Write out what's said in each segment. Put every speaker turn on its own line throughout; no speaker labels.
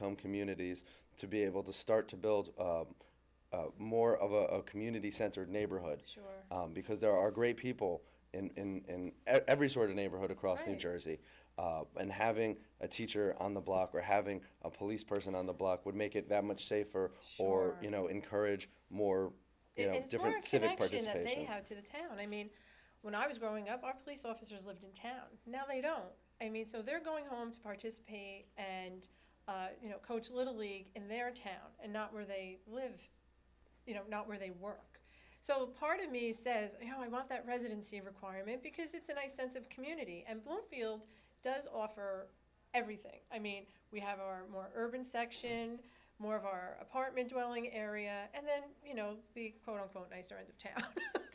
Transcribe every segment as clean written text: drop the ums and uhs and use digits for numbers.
low-income communities to be able to start to build more of a community-centered neighborhood.
Sure.
Because there are great people in every sort of neighborhood across New
Right.
Jersey. And having a teacher on the block or having a police person on the block would make it that much safer, or,
Sure.
encourage more,
It's more a
different civic
connection that they
participation.
have to the town. I mean, when I was growing up, our police officers lived in town. Now they don't. I mean, so they're going home to participate and, coach Little League in their town and not where they live, not where they work. So part of me says, I want that residency requirement because it's a nice sense of community. And Bloomfield does offer everything. I mean, we have our more urban section, more of our apartment dwelling area, and then, the quote unquote nicer end of town.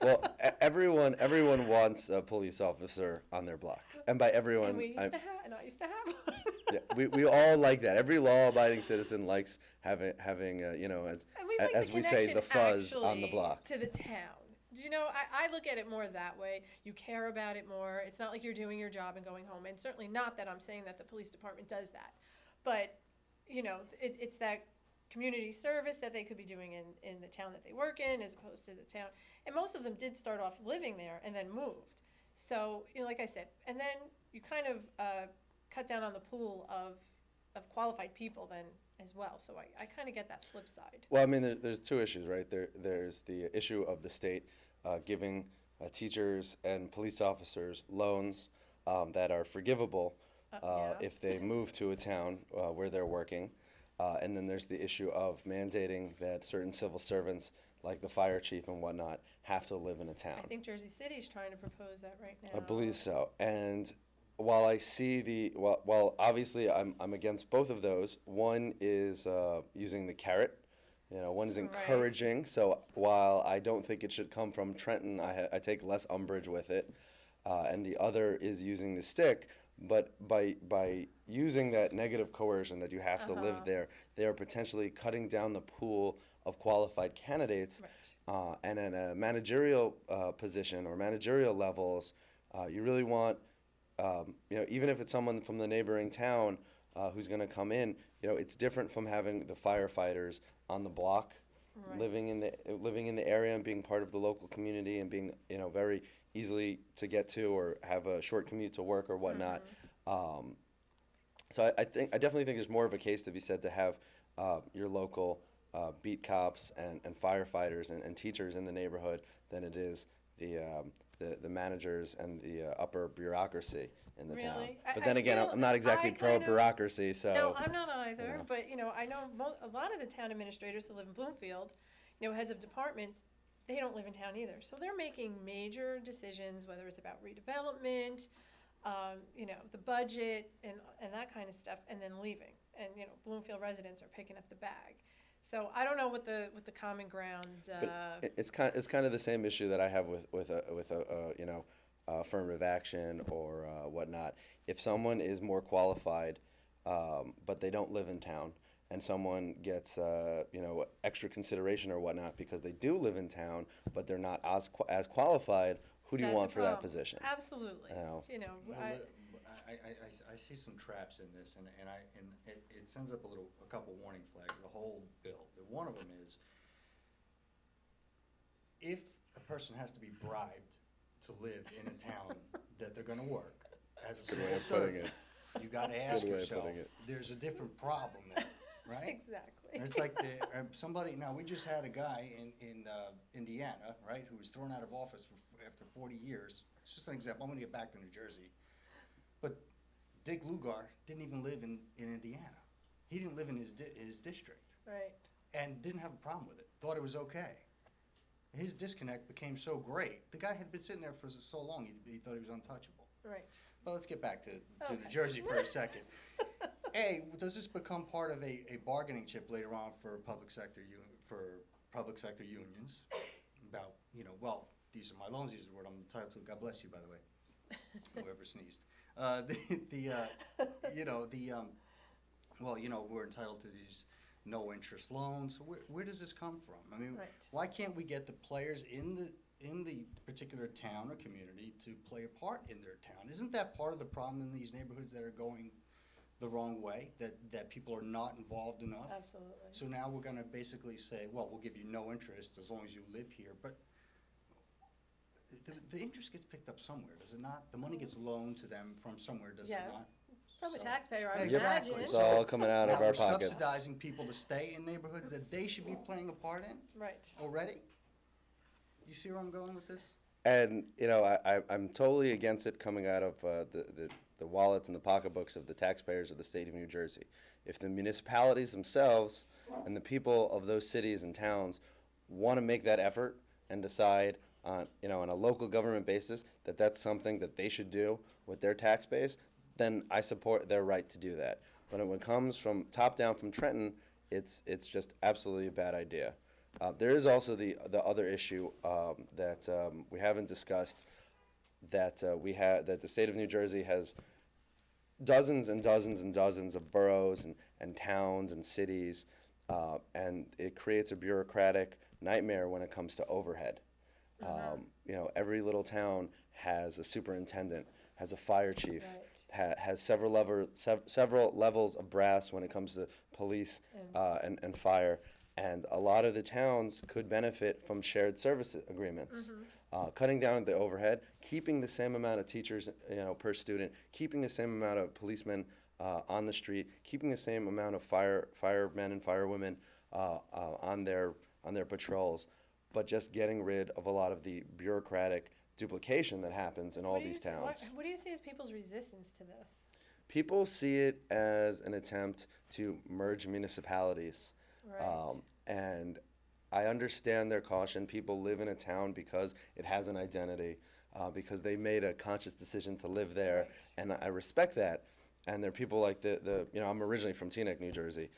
Well, everyone wants a police officer on their block, and by
And
everyone,
we used to have, and I used to have one.
yeah, we all like that. Every law-abiding citizen likes having
And we like
as
the
we say,
connection
the fuzz on the
actually
block.
to the town. I look at it more that way. You care about it more. It's not like you're doing your job and going home. And certainly not that I'm saying that the police department does that. But, it's that community service that they could be doing in the town that they work in as opposed to the town. And most of them did start off living there and then moved. So, like I said, and then you kind of cut down on the pool of qualified people then as well. So I kind of get that flip side.
Well, I mean, there's two issues, right? There's the issue of the state giving teachers and police officers loans that are forgivable
Yeah.
if they move to a town where they're working. And then there's the issue of mandating that certain civil servants, like the fire chief and whatnot, have to live in a town.
I think Jersey City's trying to propose that right now.
I believe so. And while I see well, obviously I'm against both of those. One is using the carrot. One is
Right.
encouraging. So while I don't think it should come from Trenton, I take less umbrage with it. And the other is using the stick. But by using that negative coercion that you have to live there, they are potentially cutting down the pool of qualified candidates.
Right.
And in a managerial position or managerial levels, you really want, even if it's someone from the neighboring town who's going to come in, it's different from having the firefighters on the block,
Right.
living in the area and being part of the local community and being, very easily to get to or have a short commute to work or whatnot. So I definitely think there's more of a case to be said to have your local beat cops and firefighters and teachers in the neighborhood than it is the managers and the upper bureaucracy in the town.
Really?
But then again,
feel
I'm not exactly
I
pro
kind of-
bureaucracy, so
No, I'm not either.
know.
But I know a lot of the town administrators who live in Bloomfield, heads of departments, they don't live in town either. So they're making major decisions, whether it's about redevelopment, the budget and that kind of stuff, and then leaving. And Bloomfield residents are picking up the bag. So I don't know what the common ground.
But it's kind of the same issue that I have with a affirmative action or whatnot. If someone is more qualified, but they don't live in town, and someone gets extra consideration or whatnot because they do live in town, but they're not as qualified, who do you
That's
want
a
for that
problem.
position?
Absolutely.
Well, I see some traps in this, and it sends up a couple warning flags. The whole bill. One of them is if a person has to be bribed to live in a town that they're going to work as a
Good way
civil
of putting
servant, you got to ask
Good way of
yourself,
putting it.
there's a different problem there, right?
Exactly.
And it's like somebody. Now we just had a guy in Indiana, right, who was thrown out of office after 40 years. It's just an example. I'm going to get back to New Jersey, but Dick Lugar didn't even live in Indiana. He didn't live in his district,
Right.
and didn't have a problem with it. Thought it was okay. His disconnect became so great. The guy had been sitting there for so long, he thought he was untouchable.
Right.
But let's get back to
Okay.
New Jersey for a second. A, does this become part of a bargaining chip later on for public sector unions? About, well, these are my loans, these are what I'm entitled to. God bless you, by the way, whoever sneezed. We're entitled to these no interest loans. Where does this come from? I mean,
Right.
why can't we get the players in the particular town or community to play a part in their town? Isn't that part of the problem in these neighborhoods that are going the wrong way, that people are not involved enough.
Absolutely.
So now we're gonna basically say, well, we'll give you no interest as long as you live here, but the interest gets picked up somewhere, does it not? The money gets loaned to them from somewhere, does it
Yes.
not?
From a
So-
taxpayer, I would
Exactly.
imagine.
It's all coming out of
Now
our
we're
pockets.
subsidizing people to stay in neighborhoods that they should be playing a part in
Right.
already? Do you see where I'm going with this?
And, I'm totally against it coming out of the wallets and the pocketbooks of the taxpayers of the state of New Jersey. If the municipalities themselves and the people of those cities and towns want to make that effort and decide on a local government basis that that's something that they should do with their tax base, then I support their right to do that. But when it comes from top down from Trenton, it's just absolutely a bad idea. There is also the other issue that we haven't discussed, that that the state of New Jersey has dozens and dozens and dozens of boroughs and towns and cities, and it creates a bureaucratic nightmare when it comes to overhead. Every little town has a superintendent, has a fire chief,
Right.
has several levels of brass when it comes to police and fire. And a lot of the towns could benefit from shared service agreements, cutting down the overhead, keeping the same amount of teachers, per student, keeping the same amount of policemen on the street, keeping the same amount of firemen and firewomen on their patrols, but just getting rid of a lot of the bureaucratic duplication that happens in all these towns.
What do you see as people's resistance to this?
People see it as an attempt to merge municipalities.
Right.
And I understand their caution. People live in a town because it has an identity, because they made a conscious decision to live there,
Right.
and I respect that. And there are people like I'm originally from Teaneck, New Jersey,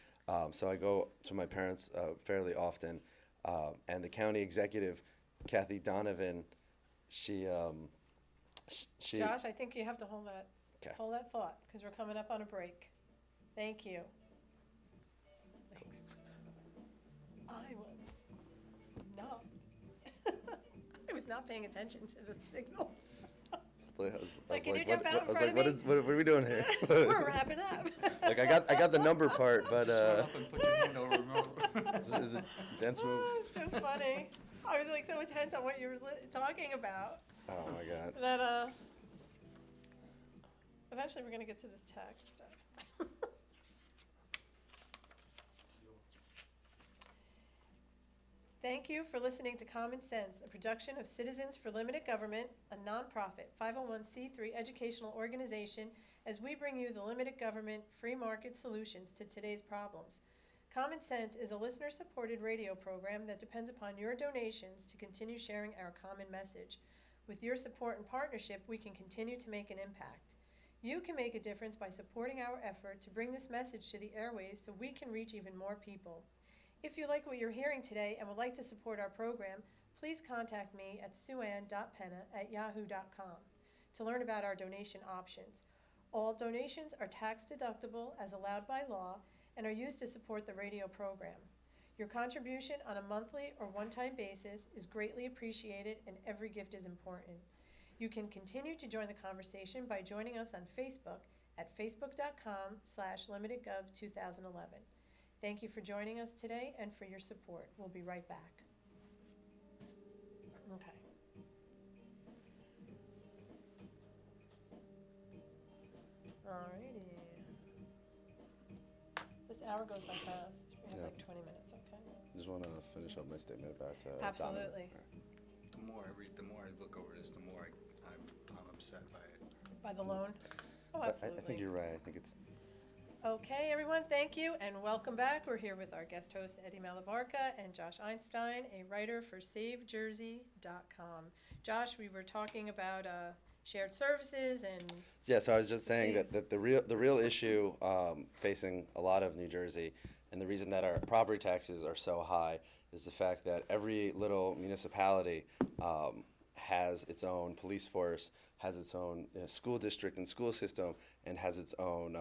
so I go to my parents fairly often, and the county executive, Kathy Donovan, she
Josh, I think you have to hold that.
'Kay.
Hold that thought, because we're coming up on a break. Thank you. Thanks. I was not. I was not paying attention to the signal. Can you jump out in front of me?
What are we doing here?
We're wrapping up.
Like I got the number part, but
Just run up and put your hand over remote.
is it dance move?
Oh, it's so funny. I was like so intense on what you were talking about
Oh my god.
that eventually we're gonna get to this tax stuff. Thank you for listening to Common Sense, a production of Citizens for Limited Government, a nonprofit 501c3 educational organization, as we bring you the limited government free market solutions to today's problems. Common Sense is a listener-supported radio program that depends upon your donations to continue sharing our common message. With your support and partnership, we can continue to make an impact. You can make a difference by supporting our effort to bring this message to the airways so we can reach even more people. If you like what you're hearing today and would like to support our program, please contact me at suann.penna@yahoo.com to learn about our donation options. All donations are tax deductible as allowed by law and are used to support the radio program. Your contribution on a monthly or one-time basis is greatly appreciated, and every gift is important. You can continue to join the conversation by joining us on Facebook at facebook.com/limitedgov2011. Thank you for joining us today and for your support. We'll be right back. Okay. Alrighty. This hour goes by fast. We have
Yeah.
like 20 minutes, okay?
Just want to finish up my statement about
Absolutely.
The more I look over this, the more I'm upset by it.
By the loan? Oh,
I
absolutely.
think you're right. I think it's
Okay, everyone, thank you and welcome back. We're here with our guest host, Eddie Malabarca, and Josh Einstein, a writer for SaveJersey.com. Josh, we were talking about shared services and
yeah. So I was just saying
Please.
that the real issue facing a lot of New Jersey, and the reason that our property taxes are so high, is the fact that every little municipality has its own police force, has its own school district and school system, and has its own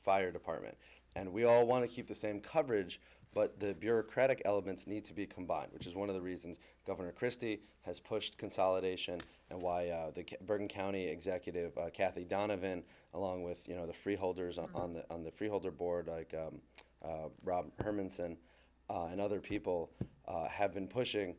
fire department. and we all want to keep the same coverage, but the bureaucratic elements need to be combined, which is one of the reasons Governor Christie has pushed consolidation, and why the Bergen County executive Kathy Donovan, along with the freeholders on the freeholder board like Rob Hermanson and other people have been pushing.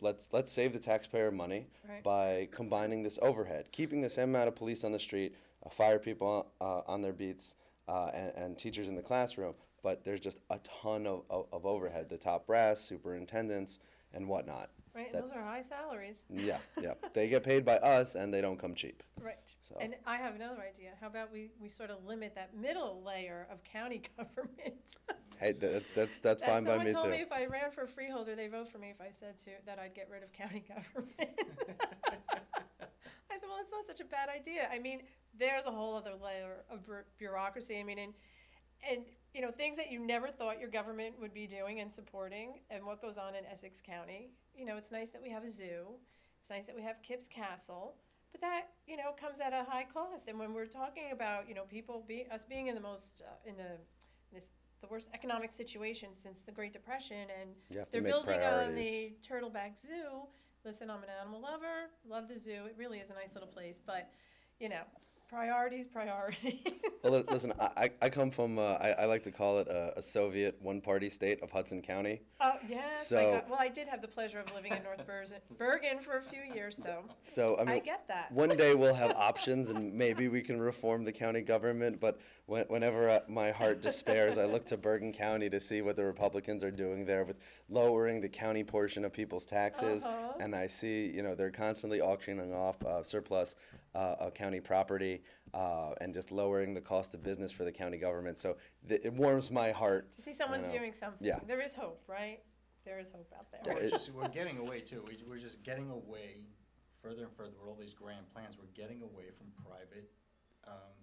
Let's save the taxpayer money
Right.
by combining this overhead, keeping the same amount of police on the street, fire people on their beats, and teachers in the classroom, but there's just a ton of overhead, the top brass, superintendents, and whatnot.
Right, and
That-
those are high salaries.
Yeah, yeah. They get paid by us, and they don't come cheap.
Right.
So-
And I have another idea. How about we sort of limit that middle layer of county government?
Hey, that's fine by me
Someone told me
too.
if I ran for freeholder, they'd vote for me if I said that I'd get rid of county government. I said, well, it's not such a bad idea. I mean, there's a whole other layer of bureaucracy. I mean, and things that you never thought your government would be doing and supporting, and what goes on in Essex County. It's nice that we have a zoo. It's nice that we have Kipps Castle, but that comes at a high cost. And when we're talking about us being in the most the worst economic situation since the Great Depression, and
You have to
they're
make
building on
priorities.
the Turtleback Zoo. Listen, I'm an animal lover, love the zoo. It really is a nice little place, but priorities.
Well, listen, I come from, I like to call it a Soviet one-party state of Hudson County.
Oh, yes.
So-
Well, I did have the pleasure of living in North Bergen for a few years, so
So, I mean,
I get that.
one day we'll have options, and maybe we can reform the county government, but whenever my heart despairs, I look to Bergen County to see what the Republicans are doing there with lowering the county portion of people's taxes,
Uh-huh.
and I see, they're constantly auctioning off surplus county property, and just lowering the cost of business for the county government. So it warms my heart.
To see someone's
you know.
doing something.
Yeah.
There is hope, right? There is hope out there.
Well,
it-
we're getting away too. We're just getting away further and further with all these grand plans. We're getting away from private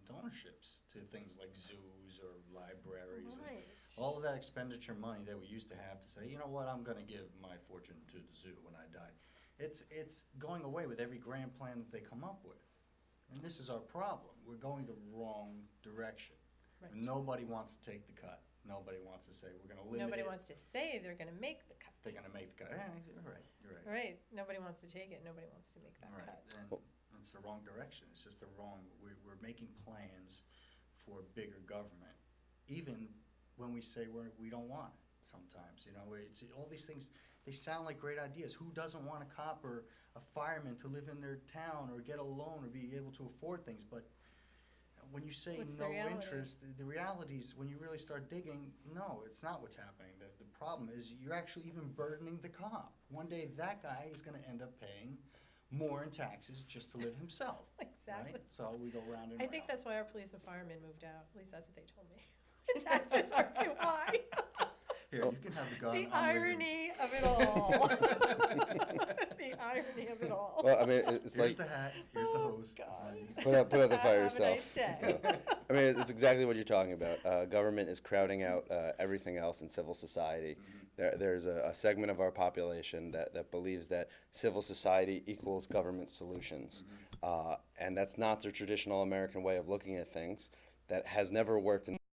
donorships to things like zoos or libraries. And
Right.
all of that expenditure money that we used to have to say, you know what, I'm going to give my fortune to the zoo when I die. It's going away with every grand plan that they come up with. And this is our problem. We're going the wrong direction.
Right.
Nobody wants to take the cut. Nobody wants to say, we're going to limit
Nobody
it.
wants to say they're going to make the cut.
They're going to make the cut. Yeah, you're right. You're right.
Right. Nobody wants to take it. Nobody wants to make that
Right,
cut.
and it's the wrong direction, it's just the wrong, we're making plans for bigger government, even when we say we don't want it sometimes, it's, all these things, they sound like great ideas. Who doesn't want a cop or a fireman to live in their town or get a loan or be able to afford things, but when you say
What's the
no
reality?
interest, the reality is, when you really start digging, no, it's not what's happening. The problem is you're actually even burdening the cop. One day that guy is gonna end up paying more in taxes just to live himself.
Exactly.
Right? So we go round and round.
I think that's why our police and firemen moved out. At least that's what they told me. The taxes are too high.
Here, you can have the gun.
The
I'm leaving.
irony of it all. The irony of it all.
Well, I mean, it's
Here's
like,
the hat, here's the
Oh,
hose.
God.
put out the fire
Have a nice
yourself.
day.
I mean, it's exactly what you're talking about. Government is crowding out everything else in civil society. There's a segment of our population that believes that civil society equals government solutions. And that's not the traditional American way of looking at things. That has never worked in